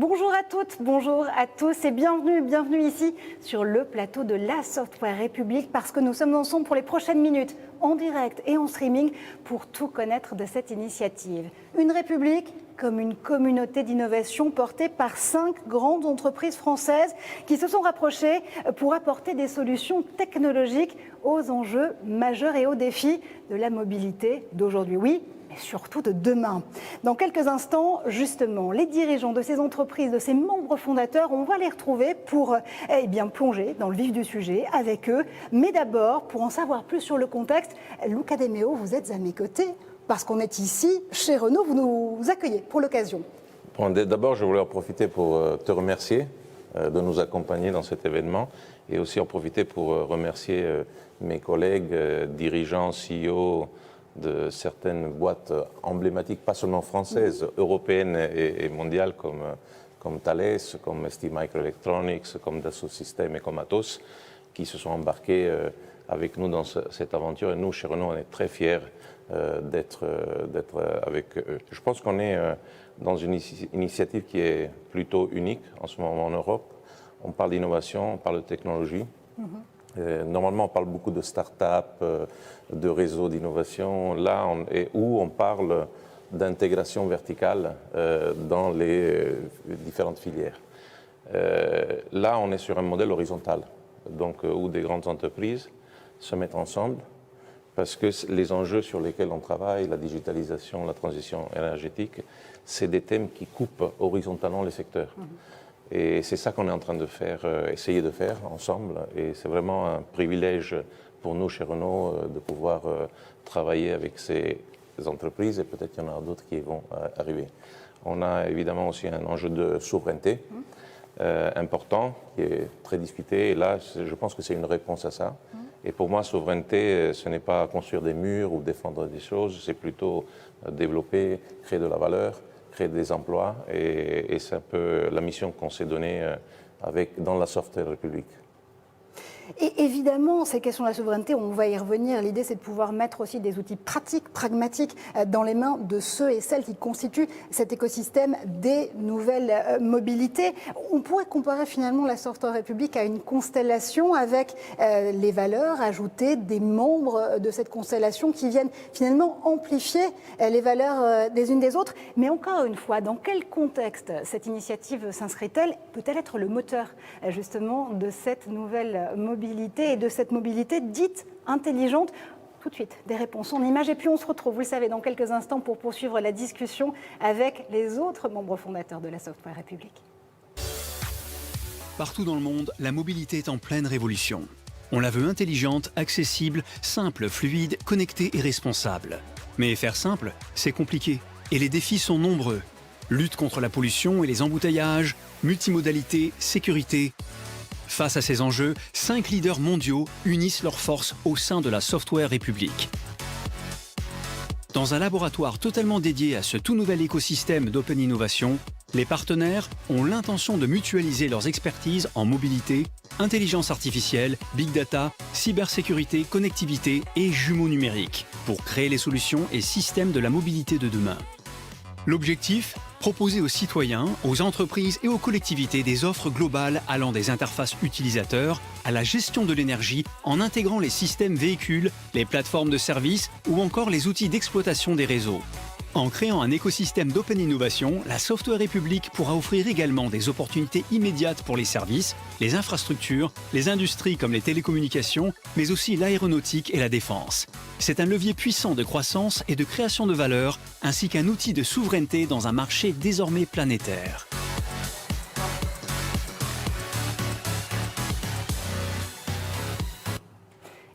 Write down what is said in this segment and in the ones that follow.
Bonjour à toutes, bonjour à tous et bienvenue ici sur le plateau de la Software République parce que nous sommes ensemble pour les prochaines minutes en direct et en streaming pour tout connaître de cette initiative. Une république comme une communauté d'innovation portée par 5 grandes entreprises françaises qui se sont rapprochées pour apporter des solutions technologiques aux enjeux majeurs et aux défis de la mobilité d'aujourd'hui. Oui, mais surtout de demain. Dans quelques instants, justement, les dirigeants de ces entreprises, de ces membres fondateurs, on va les retrouver pour plonger dans le vif du sujet avec eux. Mais d'abord, pour en savoir plus sur le contexte, Luca De Meo, vous êtes à mes côtés parce qu'on est ici, chez Renault, vous nous accueillez pour l'occasion. Bon, d'abord, je voulais en profiter pour te remercier de nous accompagner dans cet événement et aussi en profiter pour remercier mes collègues, dirigeants, CEO, de certaines boîtes emblématiques, pas seulement françaises, européennes et mondiales comme Thales, comme STMicroelectronics, comme Dassault Systèmes et comme Atos, qui se sont embarqués avec nous dans cette aventure. Et nous, chez Renault, on est très fiers d'être avec eux. Je pense qu'on est dans une initiative qui est plutôt unique en ce moment en Europe. On parle d'innovation, on parle de technologie. Normalement, on parle beaucoup de start-up, de réseaux d'innovation, là où on parle d'intégration verticale dans les différentes filières. Là, on est sur un modèle horizontal, donc où des grandes entreprises se mettent ensemble, parce que les enjeux sur lesquels on travaille, la digitalisation, la transition énergétique, c'est des thèmes qui coupent horizontalement les secteurs. Et c'est ça qu'on est en train de faire, essayer de faire ensemble. Et c'est vraiment un privilège pour nous chez Renault de pouvoir travailler avec ces entreprises et peut-être qu'il y en aura d'autres qui vont arriver. On a évidemment aussi un enjeu de souveraineté important qui est très discuté. Et là, je pense que c'est une réponse à ça. Et pour moi, souveraineté, ce n'est pas construire des murs ou défendre des choses, c'est plutôt développer, créer de la valeur, créer des emplois, et c'est un peu la mission qu'on s'est donnée dans la Software République. Et évidemment, ces questions de la souveraineté, on va y revenir. L'idée, c'est de pouvoir mettre aussi des outils pratiques, pragmatiques, dans les mains de ceux et celles qui constituent cet écosystème des nouvelles mobilités. On pourrait comparer finalement la Software République à une constellation avec les valeurs ajoutées des membres de cette constellation qui viennent finalement amplifier les valeurs des unes des autres. Mais encore une fois, dans quel contexte cette initiative s'inscrit-elle? Peut-elle être le moteur justement de cette nouvelle mobilité et de cette mobilité dite intelligente? Tout de suite, des réponses en images. Et puis on se retrouve, vous le savez, dans quelques instants pour poursuivre la discussion avec les autres membres fondateurs de la Software République. Partout dans le monde, la mobilité est en pleine révolution. On la veut intelligente, accessible, simple, fluide, connectée et responsable. Mais faire simple, c'est compliqué. Et les défis sont nombreux. Lutte contre la pollution et les embouteillages, multimodalité, sécurité. Face à ces enjeux, 5 leaders mondiaux unissent leurs forces au sein de la Software République. Dans un laboratoire totalement dédié à ce tout nouvel écosystème d'open innovation, les partenaires ont l'intention de mutualiser leurs expertises en mobilité, intelligence artificielle, big data, cybersécurité, connectivité et jumeaux numériques pour créer les solutions et systèmes de la mobilité de demain. L'objectif ? Proposer aux citoyens, aux entreprises et aux collectivités des offres globales allant des interfaces utilisateurs à la gestion de l'énergie en intégrant les systèmes véhicules, les plateformes de services ou encore les outils d'exploitation des réseaux. En créant un écosystème d'open innovation, la Software République pourra offrir également des opportunités immédiates pour les services, les infrastructures, les industries comme les télécommunications, mais aussi l'aéronautique et la défense. C'est un levier puissant de croissance et de création de valeur, ainsi qu'un outil de souveraineté dans un marché désormais planétaire.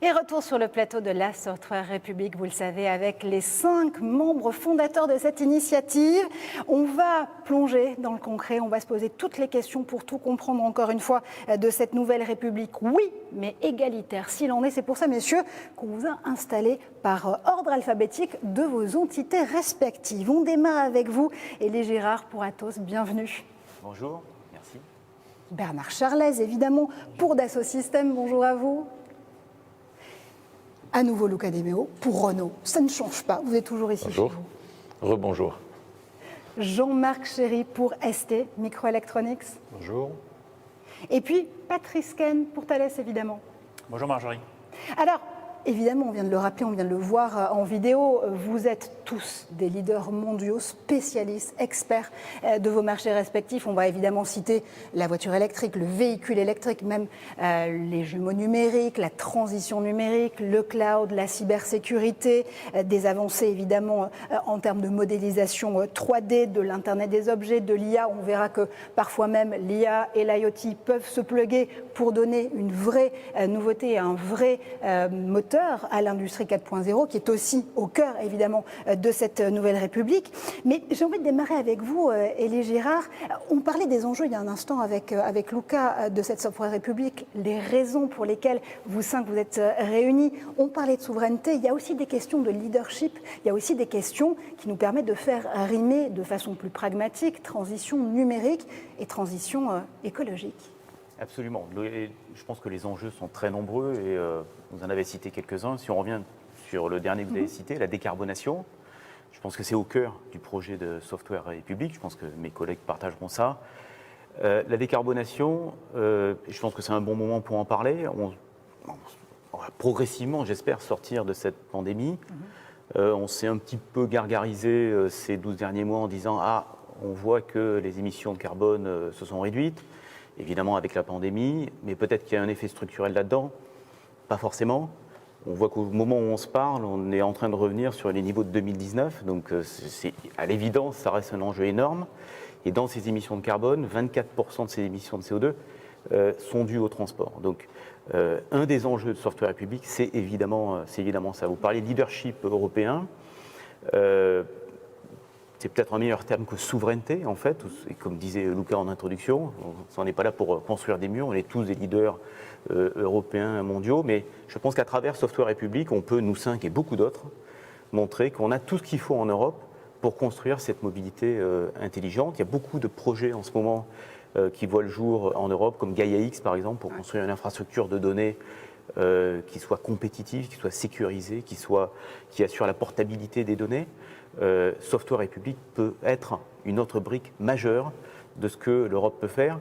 Et retour sur le plateau de la Software République, vous le savez, avec les 5 membres fondateurs de cette initiative. On va plonger dans le concret, on va se poser toutes les questions pour tout comprendre encore une fois de cette nouvelle République. Oui, mais égalitaire s'il en est. C'est pour ça, messieurs, qu'on vous a installé par ordre alphabétique de vos entités respectives. On démarre avec vous, Élie Girard pour Atos, bienvenue. Bonjour, merci. Bernard Charlez, évidemment, pour Dassault Systèmes, bonjour à vous. À nouveau Luca De Meo pour Renault. Ça ne change pas, vous êtes toujours ici. Bonjour. Chez vous. Rebonjour. Jean-Marc Chéry pour ST Microelectronics. Bonjour. Et puis Patrice Ken pour Thales, évidemment. Bonjour Marjorie. Alors, évidemment, on vient de le rappeler, on vient de le voir en vidéo, vous êtes tous des leaders mondiaux, spécialistes, experts de vos marchés respectifs. On va évidemment citer la voiture électrique, le véhicule électrique, même les jumeaux numériques, la transition numérique, le cloud, la cybersécurité, des avancées évidemment en termes de modélisation 3D, de l'Internet des objets, de l'IA. On verra que parfois même l'IA et l'IoT peuvent se plugger pour donner une vraie nouveauté, un vrai moteur à l'industrie 4.0 qui est aussi au cœur évidemment de cette nouvelle République. Mais j'ai envie de démarrer avec vous, Élie Girard. On parlait des enjeux il y a un instant avec Luca de cette Software République, les raisons pour lesquelles vous cinq vous êtes réunis. On parlait de souveraineté, il y a aussi des questions de leadership, il y a aussi des questions qui nous permettent de faire rimer de façon plus pragmatique transition numérique et transition écologique. Absolument. Je pense que les enjeux sont très nombreux et vous en avez cité quelques-uns. Si on revient sur le dernier que vous avez cité, la décarbonation, je pense que c'est au cœur du projet de Software République. Je pense que mes collègues partageront ça. La décarbonation, je pense que c'est un bon moment pour en parler. On va progressivement, j'espère, sortir de cette pandémie. On s'est un petit peu gargarisé ces 12 derniers mois en disant « Ah, on voit que les émissions de carbone se sont réduites ». Évidemment avec la pandémie, mais peut-être qu'il y a un effet structurel là-dedans. Pas forcément. On voit qu'au moment où on se parle, on est en train de revenir sur les niveaux de 2019. Donc, à l'évidence, ça reste un enjeu énorme. Et dans ces émissions de carbone, 24% de ces émissions de CO2 sont dues au transport. Donc, un des enjeux de Software République, c'est évidemment ça. Vous parlez de leadership européen. C'est peut-être un meilleur terme que souveraineté, en fait. Et comme disait Luca en introduction, on n'est pas là pour construire des murs, on est tous des leaders européens, mondiaux. Mais je pense qu'à travers Software République, on peut, nous cinq et beaucoup d'autres, montrer qu'on a tout ce qu'il faut en Europe pour construire cette mobilité intelligente. Il y a beaucoup de projets en ce moment qui voient le jour en Europe, comme Gaia-X, par exemple, pour construire une infrastructure de données qui soit compétitive, qui soit sécurisée, qui assure la portabilité des données. Software République peut être une autre brique majeure de ce que l'Europe peut faire.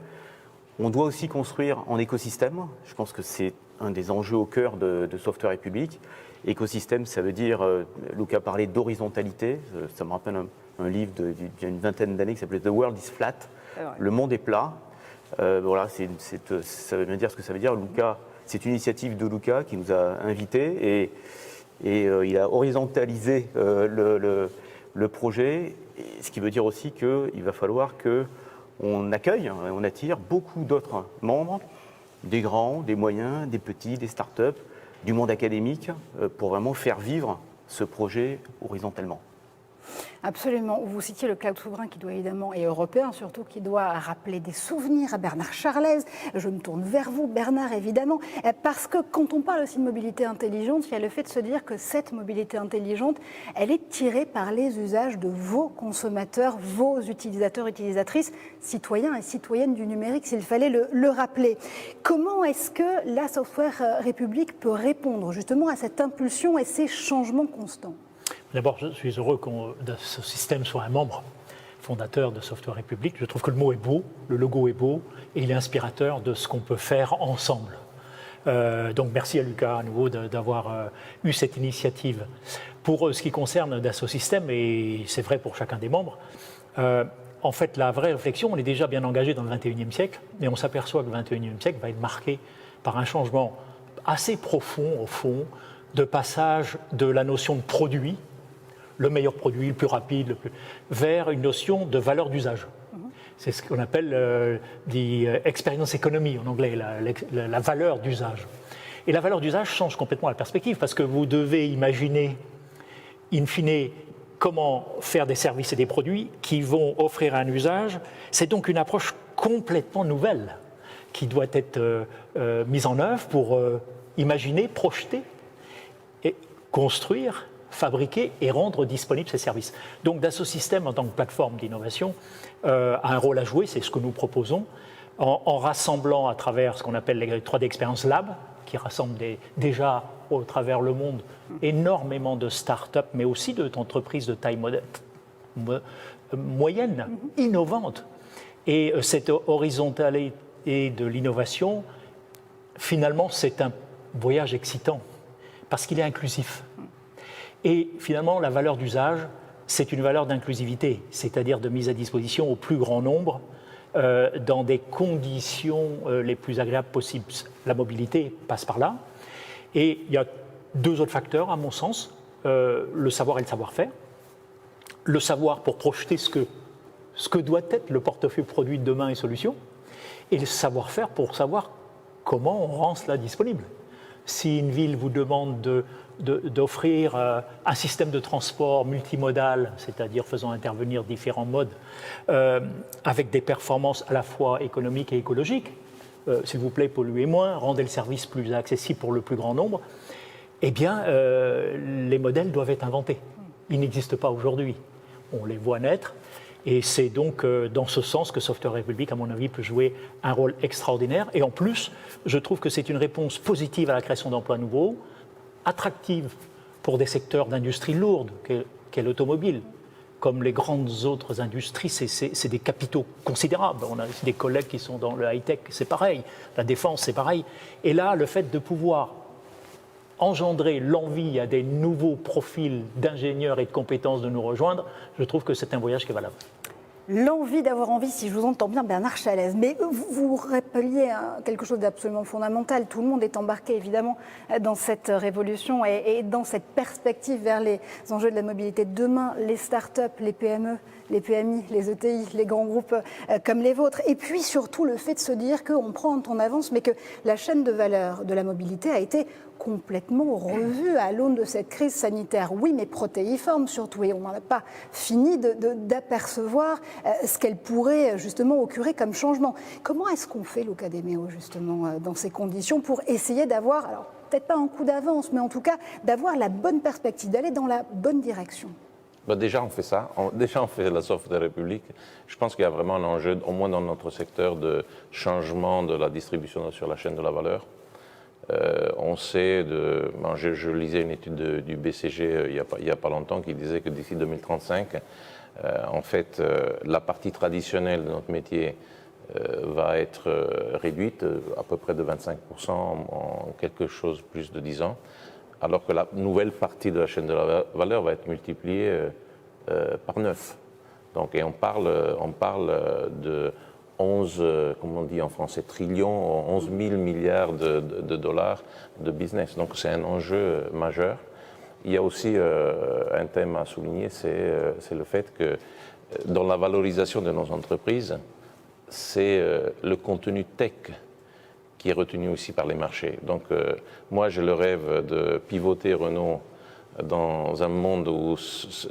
On doit aussi construire en écosystème. Je pense que c'est un des enjeux au cœur de Software République. Écosystème, ça veut dire, Luca parlait d'horizontalité. Ça me rappelle un livre d'il y a une vingtaine d'années qui s'appelait The World is Flat. Le monde est plat. Voilà, ça veut bien dire ce que ça veut dire. Luca, c'est une initiative de Luca qui nous a invités et il a horizontalisé le projet, ce qui veut dire aussi qu'il va falloir qu'on accueille, on attire beaucoup d'autres membres, des grands, des moyens, des petits, des startups, du monde académique, pour vraiment faire vivre ce projet horizontalement. Absolument. Vous citiez le cloud souverain qui doit évidemment, et européen surtout, qui doit rappeler des souvenirs à Bernard Charlez. Je me tourne vers vous, Bernard, évidemment, parce que quand on parle aussi de mobilité intelligente, il y a le fait de se dire que cette mobilité intelligente, elle est tirée par les usages de vos consommateurs, vos utilisateurs, utilisatrices, citoyens et citoyennes du numérique, s'il fallait le rappeler. Comment est-ce que la Software République peut répondre justement à cette impulsion et ces changements constants ? D'abord, je suis heureux que ce système soit un membre fondateur de Software République. Je trouve que le mot est beau, le logo est beau, et il est inspirateur de ce qu'on peut faire ensemble. Donc merci à Luca à nouveau d'avoir eu cette initiative. Pour ce qui concerne Dassault Systèmes, et c'est vrai pour chacun des membres, en fait la vraie réflexion, on est déjà bien engagé dans le 21e siècle, mais on s'aperçoit que le 21e siècle va être marqué par un changement assez profond, au fond, de passage de la notion de produit, le meilleur produit, le plus rapide, vers une notion de valeur d'usage. C'est ce qu'on appelle experience economy en anglais, la valeur d'usage. Et la valeur d'usage change complètement la perspective parce que vous devez imaginer, in fine, comment faire des services et des produits qui vont offrir un usage. C'est donc une approche complètement nouvelle qui doit être mise en œuvre pour imaginer, projeter et construire, fabriquer et rendre disponibles ces services. Donc Dassault Systèmes, en tant que plateforme d'innovation, a un rôle à jouer, c'est ce que nous proposons, en rassemblant à travers ce qu'on appelle les 3D Experience Lab, qui rassemble déjà au travers le monde énormément de start-up, mais aussi d'entreprises de taille moyenne, innovante. Et cette horizontalité de l'innovation, finalement, c'est un voyage excitant, parce qu'il est inclusif. Et finalement, la valeur d'usage, c'est une valeur d'inclusivité, c'est-à-dire de mise à disposition au plus grand nombre, dans des conditions les plus agréables possibles. La mobilité passe par là. Et il y a deux autres facteurs, à mon sens, le savoir et le savoir-faire. Le savoir pour projeter ce que doit être le portefeuille produit de demain et solutions, et le savoir-faire pour savoir comment on rend cela disponible. Si une ville vous demande d'offrir un système de transport multimodal, c'est-à-dire faisant intervenir différents modes, avec des performances à la fois économiques et écologiques, s'il vous plaît, polluez moins, rendez le service plus accessible pour le plus grand nombre, eh bien, les modèles doivent être inventés. Ils n'existent pas aujourd'hui. On les voit naître. Et c'est donc dans ce sens que Software République, à mon avis, peut jouer un rôle extraordinaire. Et en plus, je trouve que c'est une réponse positive à la création d'emplois nouveaux, attractive pour des secteurs d'industrie lourde, qu'est l'automobile. Comme les grandes autres industries, c'est des capitaux considérables. On a des collègues qui sont dans le high-tech, c'est pareil. La défense, c'est pareil. Et là, le fait de pouvoir engendrer l'envie à des nouveaux profils d'ingénieurs et de compétences de nous rejoindre, je trouve que c'est un voyage qui est valable. L'envie d'avoir envie, si je vous entends bien, Bernard Chalès. Mais vous rappeliez quelque chose d'absolument fondamental. Tout le monde est embarqué, évidemment, dans cette révolution et dans cette perspective vers les enjeux de la mobilité de demain, les start-up, les PME, les PMI, les ETI, les grands groupes comme les vôtres. Et puis, surtout, le fait de se dire qu'on prend un temps d'avance, mais que la chaîne de valeur de la mobilité a été complètement revue à l'aune de cette crise sanitaire. Oui, mais protéiforme surtout, et on n'en a pas fini d'apercevoir ce qu'elle pourrait justement occurer comme changement. Comment est-ce qu'on fait l'Ocadéméo justement dans ces conditions pour essayer d'avoir, alors peut-être pas un coup d'avance, mais en tout cas d'avoir la bonne perspective, d'aller dans la bonne direction? Déjà, on fait ça. Déjà, on fait la Software République. Je pense qu'il y a vraiment un enjeu, au moins dans notre secteur, de changement de la distribution sur la chaîne de la valeur. On sait, je lisais une étude du BCG il n'y a pas longtemps qui disait que d'ici 2035, en fait, la partie traditionnelle de notre métier va être réduite à peu près de 25% en quelque chose plus de 10 ans, alors que la nouvelle partie de la chaîne de la valeur va être multipliée par 9. Donc, et on parle de 11, comme on dit en français, trillions, 11 000 milliards de dollars de business. Donc c'est un enjeu majeur. Il y a aussi un thème à souligner, c'est le fait que dans la valorisation de nos entreprises, c'est le contenu tech qui est retenu aussi par les marchés. Donc moi j'ai le rêve de pivoter Renault dans un monde où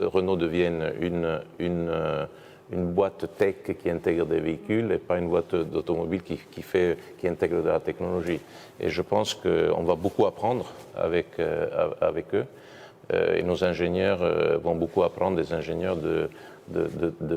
Renault devienne une boîte tech qui intègre des véhicules et pas une boîte d'automobile qui intègre de la technologie. Et je pense qu'on va beaucoup apprendre avec eux. Et nos ingénieurs vont beaucoup apprendre des ingénieurs de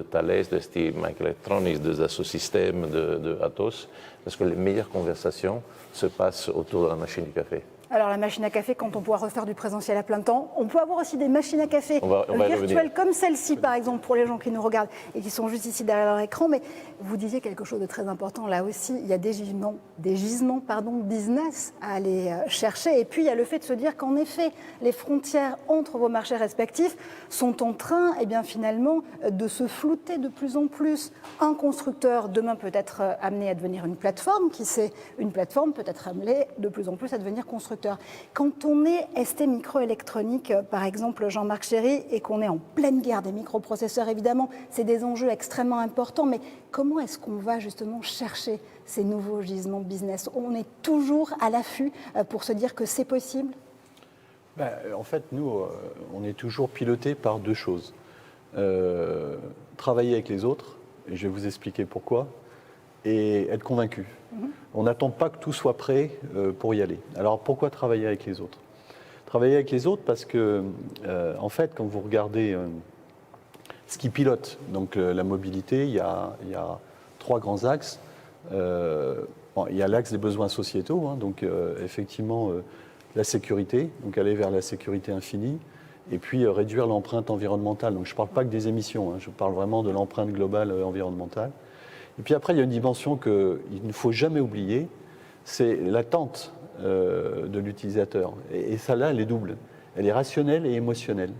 Thales, de ST Microelectronics, de Dassault Systèmes, de Atos, parce que les meilleures conversations se passent autour de la machine du café. Alors la machine à café, quand on pourra refaire du présentiel à plein temps, on peut avoir aussi des machines à café virtuelles comme celle-ci par exemple pour les gens qui nous regardent et qui sont juste ici derrière leur écran. Mais vous disiez quelque chose de très important là aussi, il y a des gisements business à aller chercher. Et puis il y a le fait de se dire qu'en effet les frontières entre vos marchés respectifs sont en train finalement de se flouter de plus en plus. Un constructeur demain peut être amené à devenir une plateforme, qui sait, une plateforme peut être amenée de plus en plus à devenir constructeur. Quand on est ST Microélectronique, par exemple Jean-Marc Chéry, et qu'on est en pleine guerre des microprocesseurs, évidemment, c'est des enjeux extrêmement importants, mais comment est-ce qu'on va justement chercher ces nouveaux gisements de business? On est toujours à l'affût pour se dire que c'est possible? En fait, nous, on est toujours piloté par deux choses. Travailler avec les autres, et je vais vous expliquer pourquoi, et être convaincu. On n'attend pas que tout soit prêt pour y aller. Alors pourquoi travailler avec les autres? Travailler avec les autres parce que, en fait, quand vous regardez ce qui pilote donc, la mobilité, il y a trois grands axes. Il y a l'axe des besoins sociétaux, donc effectivement la sécurité, donc aller vers la sécurité infinie. et puis réduire l'empreinte environnementale. Donc je ne parle pas que des émissions, je parle vraiment de l'empreinte globale environnementale. Et puis après, il y a une dimension qu'il ne faut jamais oublier, c'est l'attente de l'utilisateur. Et celle-là, elle est double. Elle est rationnelle et émotionnelle.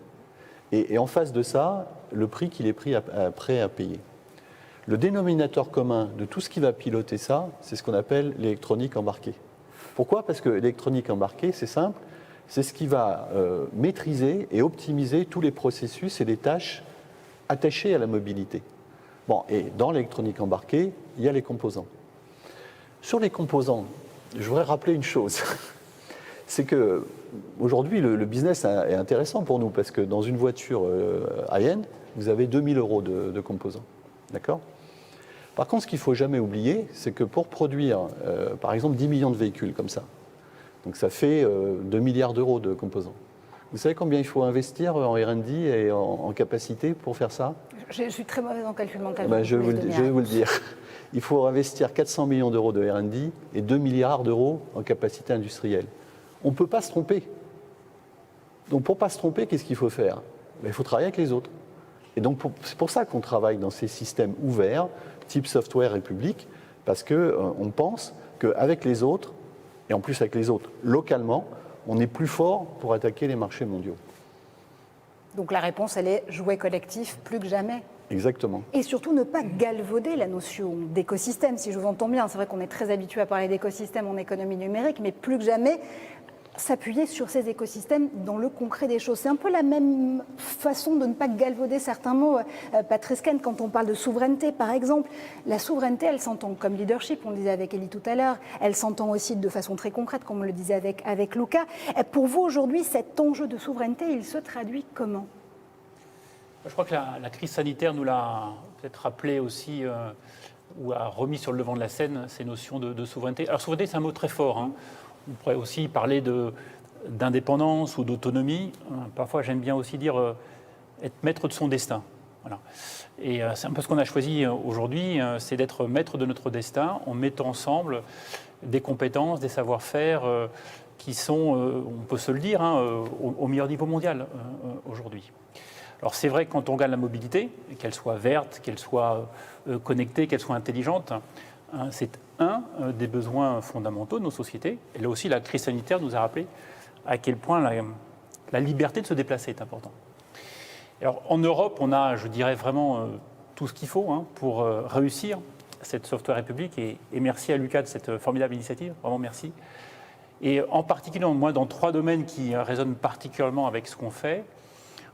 Et en face de ça, le prix qu'il est prêt à payer. Le dénominateur commun de tout ce qui va piloter ça, c'est ce qu'on appelle l'électronique embarquée. Pourquoi ? Parce que l'électronique embarquée, c'est simple, c'est ce qui va maîtriser et optimiser tous les processus et les tâches attachées à la mobilité. Bon, et dans l'électronique embarquée, il y a les composants. Sur les composants, je voudrais rappeler une chose. C'est que aujourd'hui, le business est intéressant pour nous parce que dans une voiture high-end, vous avez 2000 € de composants. D'accord ? Par contre, ce qu'il ne faut jamais oublier, c'est que pour produire, par exemple, 10 millions de véhicules comme ça, donc ça fait 2 milliards d'euros de composants. Vous savez combien il faut investir en R&D et en capacité pour faire ça ? Je suis très mauvaise en calcul mental. Je vais vous le dire. Il faut investir 400 millions d'euros de R&D et 2 milliards d'euros en capacité industrielle. On ne peut pas se tromper. Donc pour ne pas se tromper, qu'est-ce qu'il faut faire ? Il faut travailler avec les autres. Et donc c'est pour ça qu'on travaille dans ces systèmes ouverts, type software et public, parce qu'on pense qu'avec les autres, et en plus avec les autres localement, on est plus fort pour attaquer les marchés mondiaux. Donc la réponse, elle est jouer collectif plus que jamais. Exactement. Et surtout ne pas galvauder la notion d'écosystème, si je vous entends bien. C'est vrai qu'on est très habitué à parler d'écosystème en économie numérique, mais plus que jamais, s'appuyer sur ces écosystèmes dans le concret des choses. C'est un peu la même façon de ne pas galvauder certains mots, Patrice Caine, quand on parle de souveraineté, par exemple. La souveraineté, elle s'entend comme leadership, on le disait avec Elie tout à l'heure, elle s'entend aussi de façon très concrète, comme on le disait avec Luca. Pour vous, aujourd'hui, cet enjeu de souveraineté, il se traduit comment ? Je crois que la crise sanitaire nous l'a peut-être rappelé aussi, ou a remis sur le devant de la scène ces notions de souveraineté. Alors souveraineté, c'est un mot très fort, hein. On pourrait aussi parler d'indépendance ou d'autonomie. Parfois, j'aime bien aussi dire être maître de son destin. Voilà. Et c'est un peu ce qu'on a choisi aujourd'hui, c'est d'être maître de notre destin en mettant ensemble des compétences, des savoir-faire qui sont, on peut se le dire, au meilleur niveau mondial aujourd'hui. Alors c'est vrai que quand on regarde la mobilité, qu'elle soit verte, qu'elle soit connectée, qu'elle soit intelligente, c'est un des besoins fondamentaux de nos sociétés. Et là aussi, la crise sanitaire nous a rappelé à quel point la liberté de se déplacer est importante. Alors, en Europe, on a, je dirais, vraiment tout ce qu'il faut pour réussir cette Software République. Et merci à Lucas de cette formidable initiative. Vraiment, merci. Et en particulier, moi, dans 3 domaines qui résonnent particulièrement avec ce qu'on fait.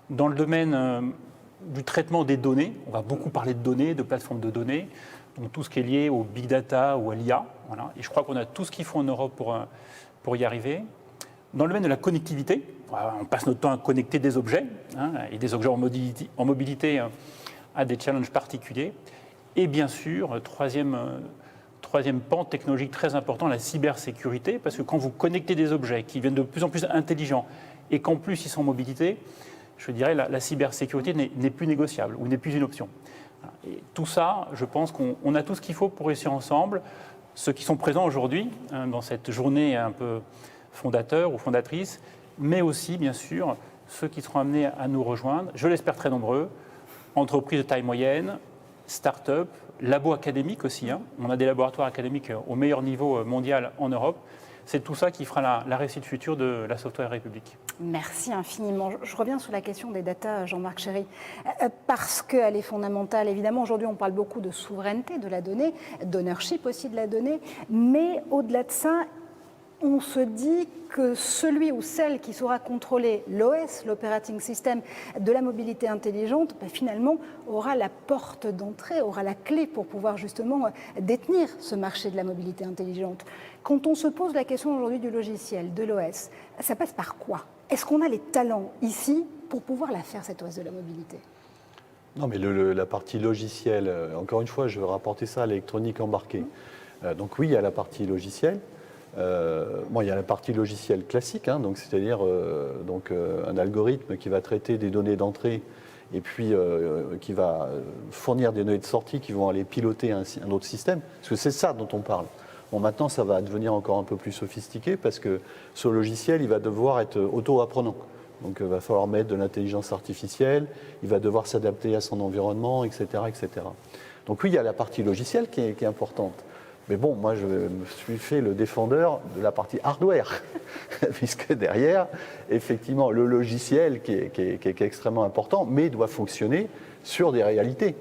Dans le domaine du traitement des données, on va beaucoup parler de données, de plateformes de données. Donc tout ce qui est lié au big data ou à l'IA. Voilà. Et je crois qu'on a tout ce qu'il faut en Europe pour y arriver. Dans le domaine de la connectivité, on passe notre temps à connecter des objets, et des objets en mobilité à des challenges particuliers. Et bien sûr, troisième pan technologique très important, la cybersécurité, parce que quand vous connectez des objets qui deviennent de plus en plus intelligents et qu'en plus ils sont en mobilité, je dirais la cybersécurité n'est plus négociable ou n'est plus une option. Et tout ça, je pense qu'on a tout ce qu'il faut pour réussir ensemble. Ceux qui sont présents aujourd'hui dans cette journée un peu fondateur ou fondatrice, mais aussi, bien sûr, ceux qui seront amenés à nous rejoindre, je l'espère très nombreux, entreprises de taille moyenne, start-up, labos académiques aussi. On a des laboratoires académiques au meilleur niveau mondial en Europe. C'est tout ça qui fera la réussite future de la Software République. Merci infiniment. Je reviens sur la question des data, Jean-Marc Chéry, parce qu'elle est fondamentale. Évidemment, aujourd'hui, on parle beaucoup de souveraineté de la donnée, d'ownership aussi de la donnée, mais au-delà de ça, on se dit que celui ou celle qui saura contrôler l'OS, l'operating system de la mobilité intelligente, finalement aura la porte d'entrée, aura la clé pour pouvoir justement détenir ce marché de la mobilité intelligente. Quand on se pose la question aujourd'hui du logiciel, de l'OS, ça passe par quoi ? Est-ce qu'on a les talents ici pour pouvoir la faire, cette OS de la mobilité ? Non, mais la partie logicielle, encore une fois, je veux rapporter ça à l'électronique embarquée. Donc oui, il y a la partie logicielle. Il y a la partie logicielle classique, donc c'est-à-dire un algorithme qui va traiter des données d'entrée et puis qui va fournir des données de sortie qui vont aller piloter un autre système, parce que c'est ça dont on parle. Bon, maintenant, ça va devenir encore un peu plus sophistiqué parce que ce logiciel, il va devoir être auto-apprenant. Donc il va falloir mettre de l'intelligence artificielle, il va devoir s'adapter à son environnement, etc., etc. Donc oui, il y a la partie logicielle qui est importante. Mais bon, moi, je me suis fait le défendeur de la partie hardware, puisque derrière, effectivement, le logiciel qui est extrêmement important, mais doit fonctionner sur des réalités.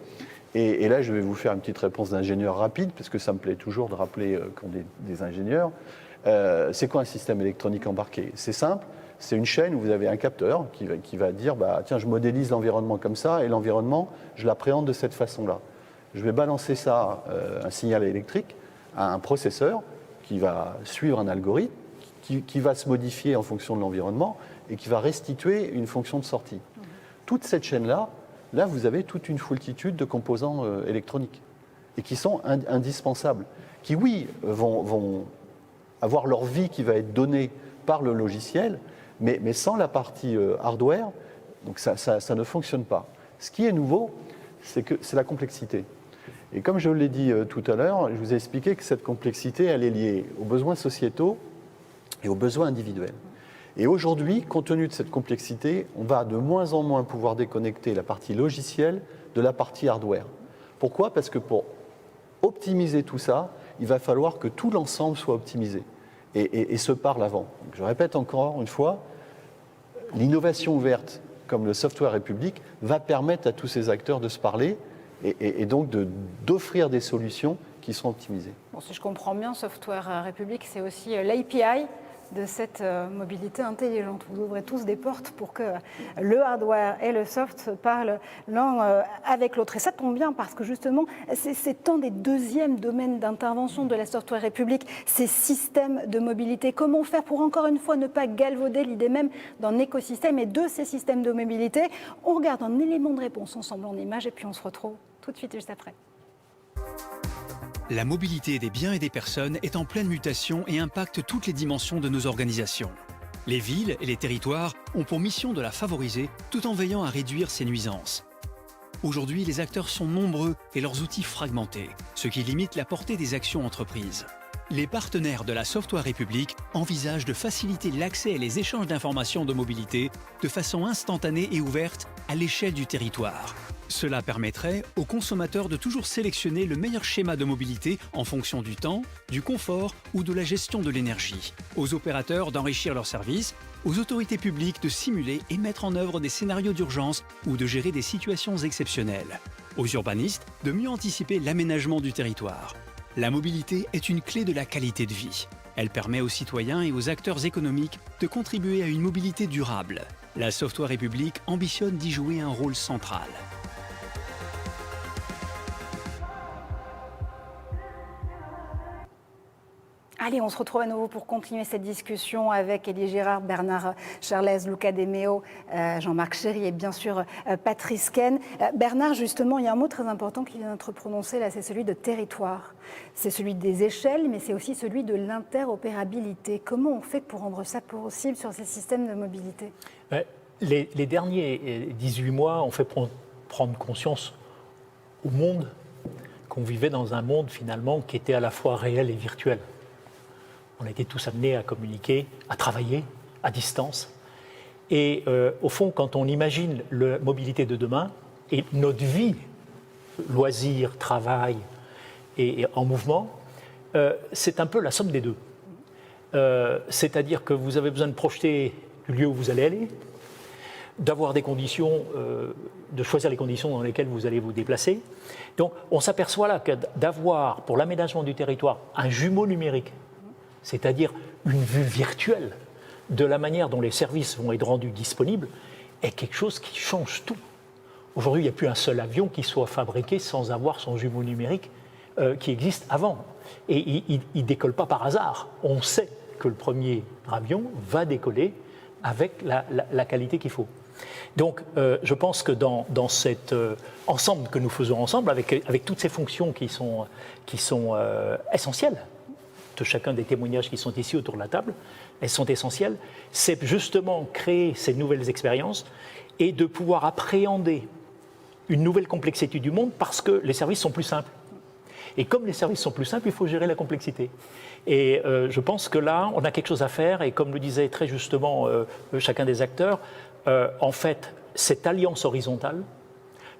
Et là, je vais vous faire une petite réponse d'ingénieur rapide, parce que ça me plaît toujours de rappeler qu'on est des ingénieurs. C'est quoi un système électronique embarqué? C'est simple, c'est une chaîne où vous avez un capteur qui va dire, bah, tiens, je modélise l'environnement comme ça, et l'environnement, je l'appréhende de cette façon-là. Je vais balancer ça, un signal électrique, à un processeur qui va suivre un algorithme, qui va se modifier en fonction de l'environnement et qui va restituer une fonction de sortie. Toute cette chaîne-là, là, vous avez toute une foultitude de composants électroniques et qui sont indispensables, qui, oui, vont avoir leur vie qui va être donnée par le logiciel, mais sans la partie hardware, donc ça ne fonctionne pas. Ce qui est nouveau, c'est la complexité. Et comme je l'ai dit tout à l'heure, je vous ai expliqué que cette complexité, elle est liée aux besoins sociétaux et aux besoins individuels. Et aujourd'hui, compte tenu de cette complexité, on va de moins en moins pouvoir déconnecter la partie logicielle de la partie hardware. Pourquoi? Parce que pour optimiser tout ça, il va falloir que tout l'ensemble soit optimisé et se parle avant. Donc, je répète encore une fois, l'innovation ouverte, comme le Software République, va permettre à tous ces acteurs de se parler et donc d'offrir des solutions qui sont optimisées. Bon, si je comprends bien, Software République, c'est aussi l'API de cette mobilité intelligente. Vous ouvrez tous des portes pour que le hardware et le soft parlent l'un avec l'autre. Et ça tombe bien parce que justement, c'est un des deuxièmes domaines d'intervention de la Software République, ces systèmes de mobilité. Comment faire pour, encore une fois, ne pas galvauder l'idée même d'un écosystème et de ces systèmes de mobilité? On regarde un élément de réponse ensemble en images et puis on se retrouve tout de suite juste après. La mobilité des biens et des personnes est en pleine mutation et impacte toutes les dimensions de nos organisations. Les villes et les territoires ont pour mission de la favoriser tout en veillant à réduire ses nuisances. Aujourd'hui, les acteurs sont nombreux et leurs outils fragmentés, ce qui limite la portée des actions entreprises. Les partenaires de la Software République envisagent de faciliter l'accès et les échanges d'informations de mobilité de façon instantanée et ouverte à l'échelle du territoire. Cela permettrait aux consommateurs de toujours sélectionner le meilleur schéma de mobilité en fonction du temps, du confort ou de la gestion de l'énergie, aux opérateurs d'enrichir leurs services, aux autorités publiques de simuler et mettre en œuvre des scénarios d'urgence ou de gérer des situations exceptionnelles, aux urbanistes de mieux anticiper l'aménagement du territoire. La mobilité est une clé de la qualité de vie. Elle permet aux citoyens et aux acteurs économiques de contribuer à une mobilité durable. La Software République ambitionne d'y jouer un rôle central. Allez, on se retrouve à nouveau pour continuer cette discussion avec Élie Girard, Bernard Charlez, Luca De Meo, Jean-Marc Chéry et bien sûr Patrice Ken. Bernard, justement, il y a un mot très important qui vient d'être prononcé là, c'est celui de territoire. C'est celui des échelles, mais c'est aussi celui de l'interopérabilité. Comment on fait pour rendre ça possible sur ces systèmes de mobilité? Les derniers 18 mois ont fait prendre conscience au monde qu'on vivait dans un monde finalement qui était à la fois réel et virtuel. On a été tous amenés à communiquer, à travailler à distance. Et au fond, quand on imagine la mobilité de demain et notre vie, loisirs, travail et en mouvement, c'est un peu la somme des deux. C'est-à-dire que vous avez besoin de projeter le lieu où vous allez aller, d'avoir des conditions, de choisir les conditions dans lesquelles vous allez vous déplacer. Donc on s'aperçoit là que d'avoir pour l'aménagement du territoire un jumeau numérique, c'est-à-dire une vue virtuelle de la manière dont les services vont être rendus disponibles, est quelque chose qui change tout. Aujourd'hui, il n'y a plus un seul avion qui soit fabriqué sans avoir son jumeau numérique qui existe avant. Et il ne décolle pas par hasard. On sait que le premier avion va décoller avec la qualité qu'il faut. Donc, je pense que dans cet ensemble que nous faisons ensemble, avec toutes ces fonctions qui sont essentielles, de chacun des témoignages qui sont ici autour de la table, elles sont essentielles, c'est justement créer ces nouvelles expériences et de pouvoir appréhender une nouvelle complexité du monde parce que les services sont plus simples. Et comme les services sont plus simples, il faut gérer la complexité. Et je pense que là, on a quelque chose à faire et comme le disait très justement chacun des acteurs, en fait, cette alliance horizontale,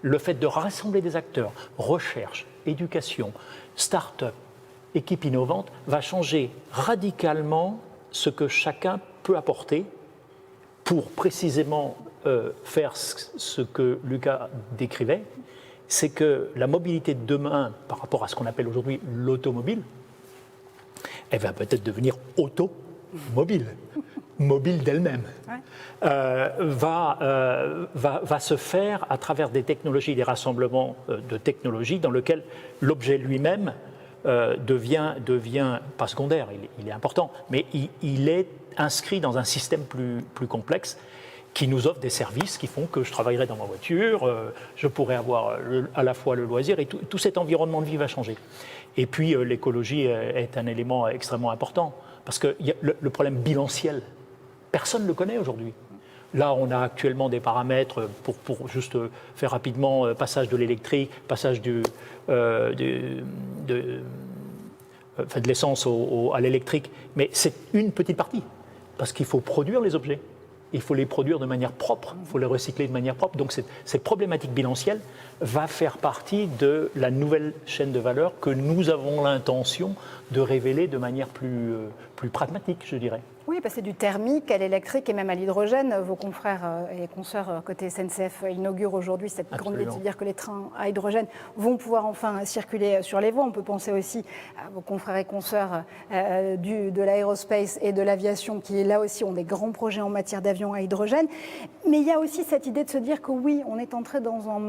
le fait de rassembler des acteurs, recherche, éducation, start-up, équipe innovante, va changer radicalement ce que chacun peut apporter pour précisément faire ce que Lucas décrivait, c'est que la mobilité de demain, par rapport à ce qu'on appelle aujourd'hui l'automobile, elle va peut-être devenir automobile, mobile d'elle-même, va se faire à travers des technologies, des rassemblements de technologies dans lesquels l'objet lui-même devient pas secondaire, il est important, mais il est inscrit dans un système plus complexe qui nous offre des services qui font que je travaillerai dans ma voiture, je pourrai avoir à la fois le loisir et tout cet environnement de vie va changer. Et puis l'écologie est un élément extrêmement important parce que le problème bilanciel, personne ne le connaît aujourd'hui. Là, on a actuellement des paramètres pour juste faire rapidement passage de l'électrique, passage de l'essence à l'électrique, mais c'est une petite partie parce qu'il faut produire les objets. Il faut les produire de manière propre, il faut les recycler de manière propre. Donc cette problématique bilancielle va faire partie de la nouvelle chaîne de valeur que nous avons l'intention de révéler de manière plus pragmatique, je dirais. Oui, passer du thermique à l'électrique et même à l'hydrogène. Vos confrères et consoeurs côté SNCF inaugurent aujourd'hui cette grande idée de dire que les trains à hydrogène vont pouvoir enfin circuler sur les voies. On peut penser aussi à vos confrères et consoeurs de l'aérospace et de l'aviation qui, là aussi, ont des grands projets en matière d'avions à hydrogène. Mais il y a aussi cette idée de se dire que oui, on est entré dans un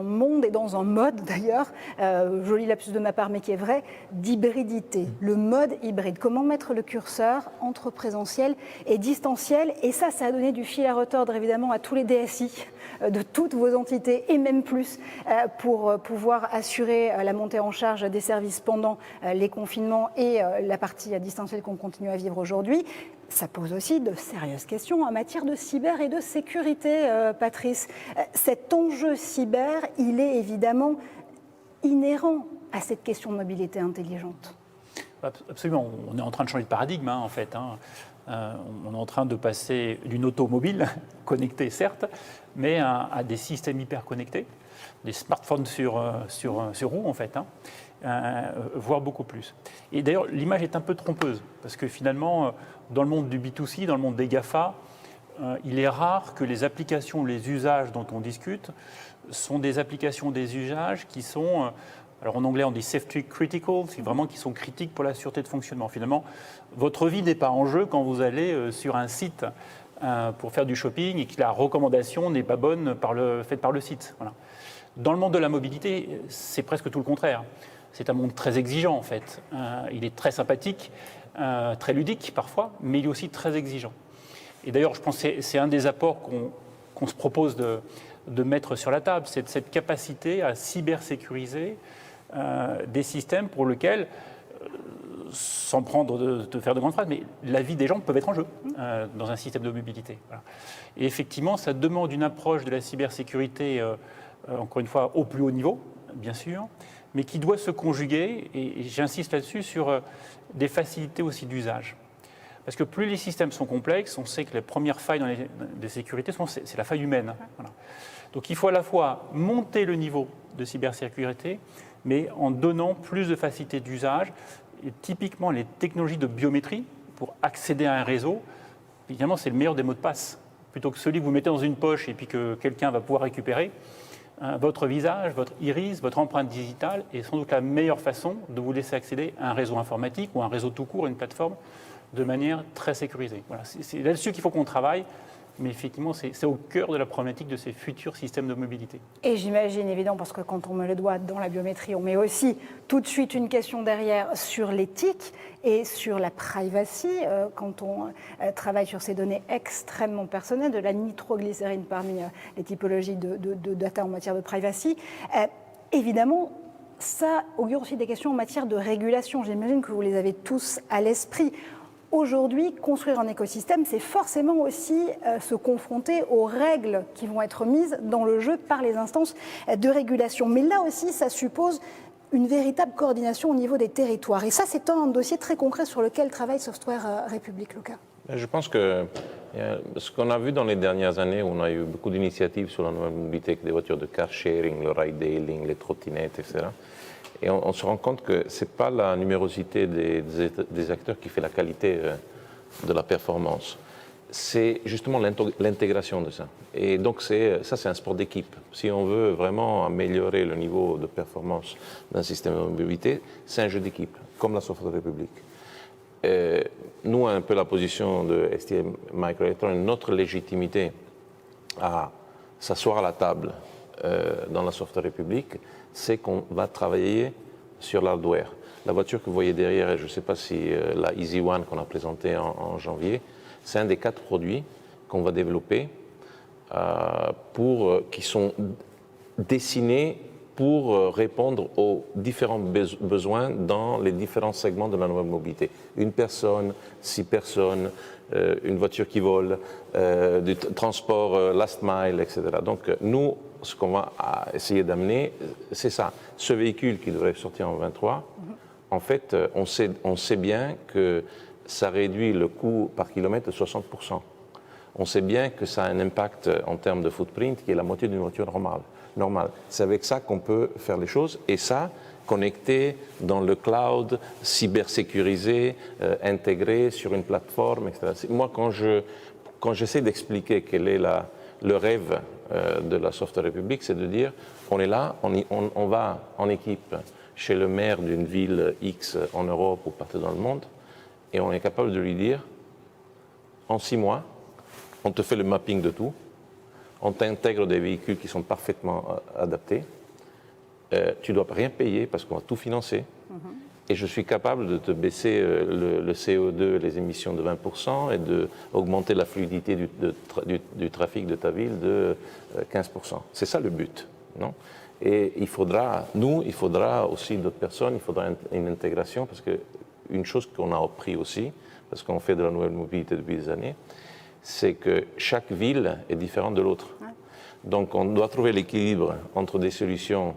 monde et dans un mode d'ailleurs, joli lapsus de ma part mais qui est vrai, d'hybridité. Le mode hybride. Comment mettre le curseur entre présentiel et distanciel, et ça a donné du fil à retordre évidemment à tous les DSI de toutes vos entités et même plus pour pouvoir assurer la montée en charge des services pendant les confinements et la partie distancielle qu'on continue à vivre aujourd'hui. Ça pose aussi de sérieuses questions en matière de cyber et de sécurité, Patrice. Cet enjeu cyber, il est évidemment inhérent à cette question de mobilité intelligente. Absolument, on est en train de changer de paradigme en fait. On est en train de passer d'une automobile connectée certes, mais à des systèmes hyper connectés, des smartphones sur roues en fait, voire beaucoup plus. Et d'ailleurs l'image est un peu trompeuse parce que finalement dans le monde du B2C, dans le monde des GAFA, il est rare que les applications, les usages dont on discute sont des applications, des usages qui sont... Alors en anglais, on dit safety critical, c'est vraiment qui sont critiques pour la sûreté de fonctionnement. Finalement, votre vie n'est pas en jeu quand vous allez sur un site pour faire du shopping et que la recommandation n'est pas bonne faite par le site. Voilà. Dans le monde de la mobilité, c'est presque tout le contraire. C'est un monde très exigeant en fait. Il est très sympathique, très ludique parfois, mais il est aussi très exigeant. Et d'ailleurs, je pense que c'est un des apports qu'on se propose de mettre sur la table, c'est cette capacité à cybersécuriser des systèmes pour lesquels, sans prendre de faire de grandes phrases, mais la vie des gens peut être en jeu dans un système de mobilité. Voilà. Et effectivement, ça demande une approche de la cybersécurité, encore une fois, au plus haut niveau, bien sûr, mais qui doit se conjuguer, et j'insiste là-dessus, sur des facilités aussi d'usage. Parce que plus les systèmes sont complexes, on sait que les premières failles dans les sécurités, c'est la faille humaine. Voilà. Donc il faut à la fois monter le niveau de cybersécurité, mais en donnant plus de facilité d'usage. Et typiquement, les technologies de biométrie, pour accéder à un réseau, évidemment, c'est le meilleur des mots de passe. Plutôt que celui que vous mettez dans une poche et puis que quelqu'un va pouvoir récupérer, votre visage, votre iris, votre empreinte digitale est sans doute la meilleure façon de vous laisser accéder à un réseau informatique ou à un réseau tout court, une plateforme, de manière très sécurisée. Voilà. C'est là-dessus qu'il faut qu'on travaille. Mais effectivement, c'est au cœur de la problématique de ces futurs systèmes de mobilité. Et j'imagine, évidemment, parce que quand on met le doigt dans la biométrie, on met aussi tout de suite une question derrière sur l'éthique et sur la privacy, quand on travaille sur ces données extrêmement personnelles, de la nitroglycérine parmi les typologies de data en matière de privacy. Évidemment, ça augure aussi des questions en matière de régulation. J'imagine que vous les avez tous à l'esprit. Aujourd'hui, construire un écosystème, c'est forcément aussi se confronter aux règles qui vont être mises dans le jeu par les instances de régulation. Mais là aussi, ça suppose une véritable coordination au niveau des territoires. Et ça, c'est un dossier très concret sur lequel travaille Software République, Lucas. Je pense que ce qu'on a vu dans les dernières années, où on a eu beaucoup d'initiatives sur la nouvelle mobilité, avec des voitures de car sharing, le ride-hailing, les trottinettes, etc. Et on se rend compte que ce n'est pas la numérosité des acteurs qui fait la qualité de la performance. C'est justement l'intégration de ça. Et donc c'est un sport d'équipe. Si on veut vraiment améliorer le niveau de performance d'un système de mobilité, c'est un jeu d'équipe, comme la Software République. Nous, un peu la position de ST Microelectronics, notre légitimité à s'asseoir à la table dans la Software République, c'est qu'on va travailler sur l'hardware. La voiture que vous voyez derrière, je ne sais pas si la Easy One qu'on a présentée en janvier, c'est un des 4 produits qu'on va développer qui sont dessinés pour répondre aux différents besoins dans les différents segments de la nouvelle mobilité. Une personne, 6 personnes, une voiture qui vole, du transport last mile, etc. Donc nous, ce qu'on va essayer d'amener, c'est ça. Ce véhicule qui devrait sortir en 23, en fait, on sait bien que ça réduit le coût par kilomètre de 60%. On sait bien que ça a un impact en termes de footprint qui est la moitié d'une voiture normale. C'est avec ça qu'on peut faire les choses, et ça, connecté dans le cloud, cybersécurisé, intégré sur une plateforme, etc. Moi, quand j'essaie d'expliquer quel est le rêve de la Software République, c'est de dire on est là, on va en équipe chez le maire d'une ville X en Europe ou partout dans le monde, et on est capable de lui dire en 6 mois, on te fait le mapping de tout, on t'intègre des véhicules qui sont parfaitement adaptés, tu ne dois rien payer parce qu'on va tout financer, et je suis capable de te baisser le CO2, les émissions de 20% et d'augmenter la fluidité du trafic de ta ville de 15%. C'est ça le but, non? Et il faudra aussi d'autres personnes, il faudra une intégration, parce qu'une chose qu'on a appris aussi, parce qu'on fait de la nouvelle mobilité depuis des années, c'est que chaque ville est différente de l'autre. Ouais. Donc on doit trouver l'équilibre entre des solutions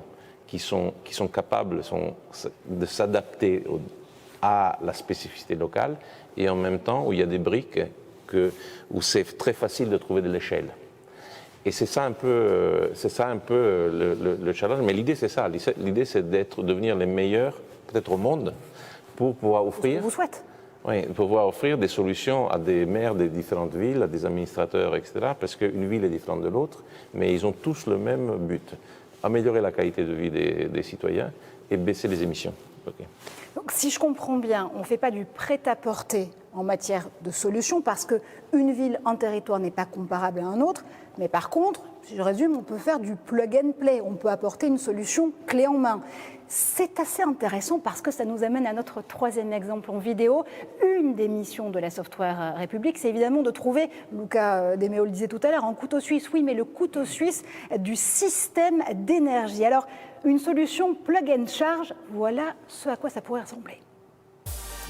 qui sont capables de s'adapter à la spécificité locale, et en même temps où il y a des briques où c'est très facile de trouver de l'échelle. Et c'est ça un peu, le challenge. Mais l'idée, c'est ça. L'idée, c'est devenir les meilleurs, peut-être au monde, pour pouvoir offrir. Je vous souhaite. Oui, pour pouvoir offrir des solutions à des maires des différentes villes, à des administrateurs, etc. Parce qu'une ville est différente de l'autre, mais ils ont tous le même but: améliorer la qualité de vie des citoyens et baisser les émissions. Okay. Donc, si je comprends bien, on ne fait pas du prêt-à-porter en matière de solutions, parce qu'une ville, un territoire n'est pas comparable à un autre. Mais par contre, si je résume, on peut faire du plug and play, on peut apporter une solution clé en main. C'est assez intéressant parce que ça nous amène à notre 3e exemple en vidéo. Une des missions de la Software République, c'est évidemment de trouver, Luca Deméo le disait tout à l'heure, un couteau suisse, oui, mais le couteau suisse du système d'énergie. Alors, une solution plug and charge, voilà ce à quoi ça pourrait ressembler.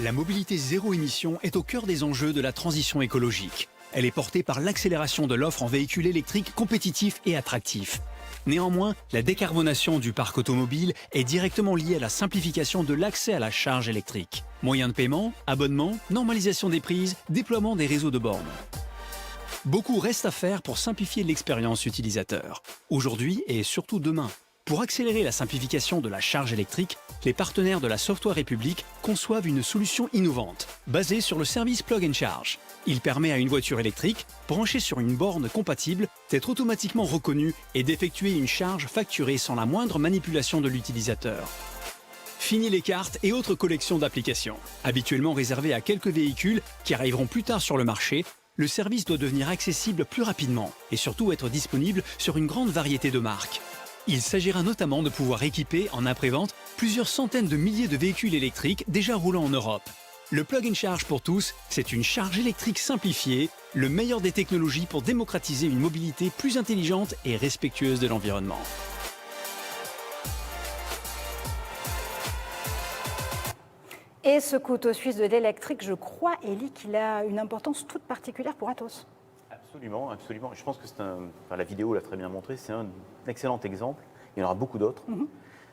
La mobilité zéro émission est au cœur des enjeux de la transition écologique. Elle est portée par l'accélération de l'offre en véhicules électriques compétitifs et attractifs. Néanmoins, la décarbonation du parc automobile est directement liée à la simplification de l'accès à la charge électrique. Moyens de paiement, abonnement, normalisation des prises, déploiement des réseaux de bornes. Beaucoup reste à faire pour simplifier l'expérience utilisateur. Aujourd'hui et surtout demain. Pour accélérer la simplification de la charge électrique, les partenaires de la Software République conçoivent une solution innovante, basée sur le service Plug and Charge. Il permet à une voiture électrique, branchée sur une borne compatible, d'être automatiquement reconnue et d'effectuer une charge facturée sans la moindre manipulation de l'utilisateur. Fini les cartes et autres collections d'applications. Habituellement réservé à quelques véhicules qui arriveront plus tard sur le marché, le service doit devenir accessible plus rapidement et surtout être disponible sur une grande variété de marques. Il s'agira notamment de pouvoir équiper en après-vente plusieurs centaines de milliers de véhicules électriques déjà roulant en Europe. Le Plug and Charge pour tous, c'est une charge électrique simplifiée, le meilleur des technologies pour démocratiser une mobilité plus intelligente et respectueuse de l'environnement. Et ce couteau suisse de l'électrique, je crois, Élie, qu'il a une importance toute particulière pour Atos. Absolument, absolument. Je pense que la vidéo l'a très bien montré, c'est un excellent exemple. Il y en aura beaucoup d'autres.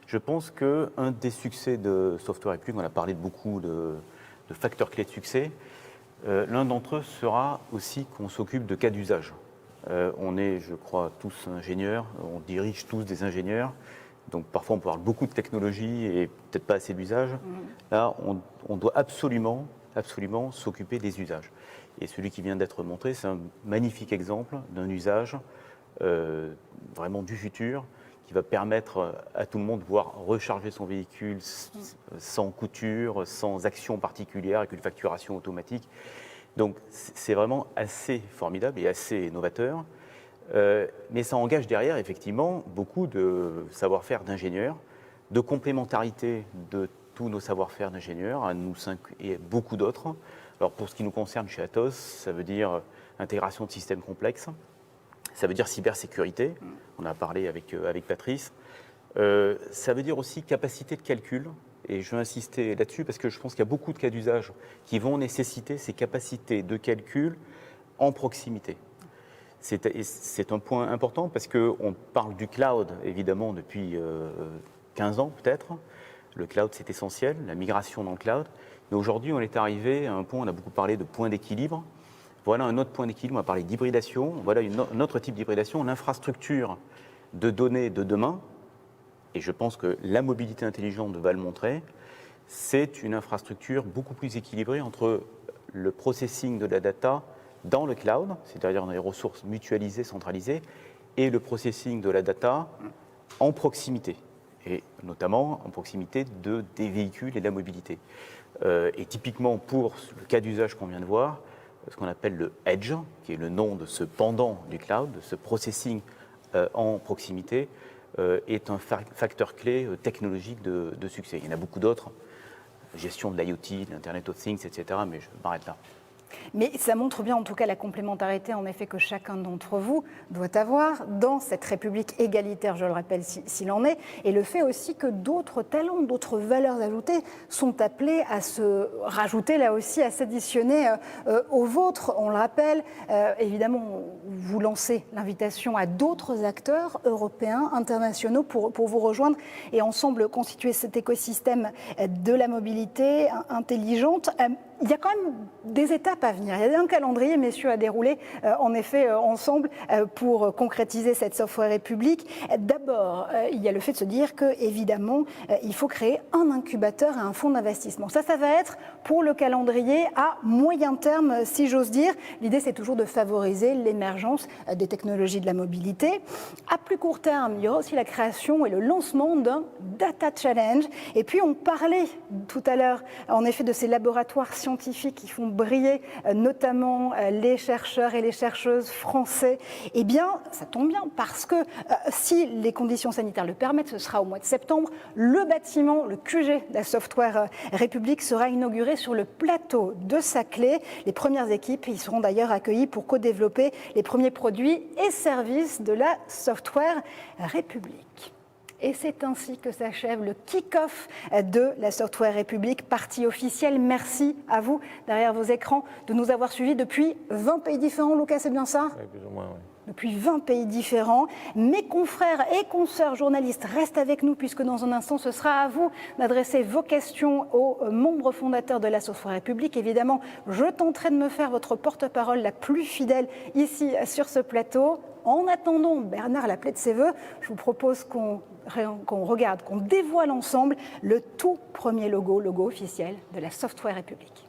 Je pense qu'un des succès de Software République, on a parlé de beaucoup de facteurs clés de succès, L'un d'entre eux sera aussi qu'on s'occupe de cas d'usage. On est, je crois, tous ingénieurs, on dirige tous des ingénieurs, donc parfois on parle beaucoup de technologie et peut-être pas assez d'usage. Là, on doit absolument s'occuper des usages. Et celui qui vient d'être montré, c'est un magnifique exemple d'un usage vraiment du futur, qui va permettre à tout le monde de pouvoir recharger son véhicule sans couture, sans action particulière, avec une facturation automatique. Donc c'est vraiment assez formidable et assez novateur. Mais ça engage derrière, effectivement, beaucoup de savoir-faire d'ingénieurs, de complémentarité de tous nos savoir-faire d'ingénieurs, à nous 5 et beaucoup d'autres. Alors pour ce qui nous concerne chez Atos, ça veut dire intégration de systèmes complexes, ça veut dire cybersécurité, on a parlé avec Patrice, ça veut dire aussi capacité de calcul, et je veux insister là-dessus parce que je pense qu'il y a beaucoup de cas d'usage qui vont nécessiter ces capacités de calcul en proximité. C'est un point important parce qu'on parle du cloud, évidemment, depuis 15 ans peut-être. Le cloud, c'est essentiel, la migration dans le cloud. Mais aujourd'hui, on est arrivé à un point, on a beaucoup parlé de point d'équilibre. Voilà un autre point d'équilibre, on va parler d'hybridation. Voilà un autre type d'hybridation, l'infrastructure de données de demain. Et je pense que la mobilité intelligente va le montrer. C'est une infrastructure beaucoup plus équilibrée entre le processing de la data dans le cloud, c'est-à-dire dans les ressources mutualisées, centralisées, et le processing de la data en proximité, et notamment en proximité des véhicules et de la mobilité. Et typiquement pour le cas d'usage qu'on vient de voir, ce qu'on appelle le Edge, qui est le nom de ce pendant du cloud, de ce processing en proximité, est un facteur clé technologique de succès. Il y en a beaucoup d'autres, gestion de l'IoT, l'Internet of Things, etc., mais je m'arrête là. Mais ça montre bien en tout cas la complémentarité en effet que chacun d'entre vous doit avoir dans cette République égalitaire, je le rappelle, s'il en est, et le fait aussi que d'autres talents, d'autres valeurs ajoutées sont appelées à se rajouter là aussi, à s'additionner aux vôtres. On le rappelle, évidemment, vous lancez l'invitation à d'autres acteurs européens, internationaux pour vous rejoindre et ensemble constituer cet écosystème de la mobilité intelligente. Il y a quand même des étapes à venir. Il y a un calendrier, messieurs, à dérouler en effet ensemble pour concrétiser cette Software République. D'abord, il y a le fait de se dire que, évidemment, il faut créer un incubateur et un fonds d'investissement. Ça va être pour le calendrier à moyen terme, si j'ose dire. L'idée, c'est toujours de favoriser l'émergence des technologies de la mobilité. À plus court terme, il y aura aussi la création et le lancement d'un Data Challenge. Et puis, on parlait tout à l'heure, en effet, de ces laboratoires scientifiques qui font briller notamment les chercheurs et les chercheuses français. Eh bien, ça tombe bien parce que si les conditions sanitaires le permettent, ce sera au mois de septembre. Le bâtiment, le QG de la Software République sera inauguré sur le plateau de Saclay. Les premières équipes y seront d'ailleurs accueillies pour co-développer les premiers produits et services de la Software République. Et c'est ainsi que s'achève le kick-off de la Software République, partie officielle. Merci à vous, derrière vos écrans, de nous avoir suivis depuis 20 pays différents. Lucas, c'est bien ça ? Oui, plus ou moins, oui. Depuis 20 pays différents. Mes confrères et consoeurs journalistes restent avec nous puisque dans un instant, ce sera à vous d'adresser vos questions aux membres fondateurs de la Software République. Évidemment, je tenterai de me faire votre porte-parole la plus fidèle ici sur ce plateau. En attendant, Bernard l'appelait de ses voeux, je vous propose qu'on regarde, qu'on dévoile ensemble le tout premier logo officiel de la Software République.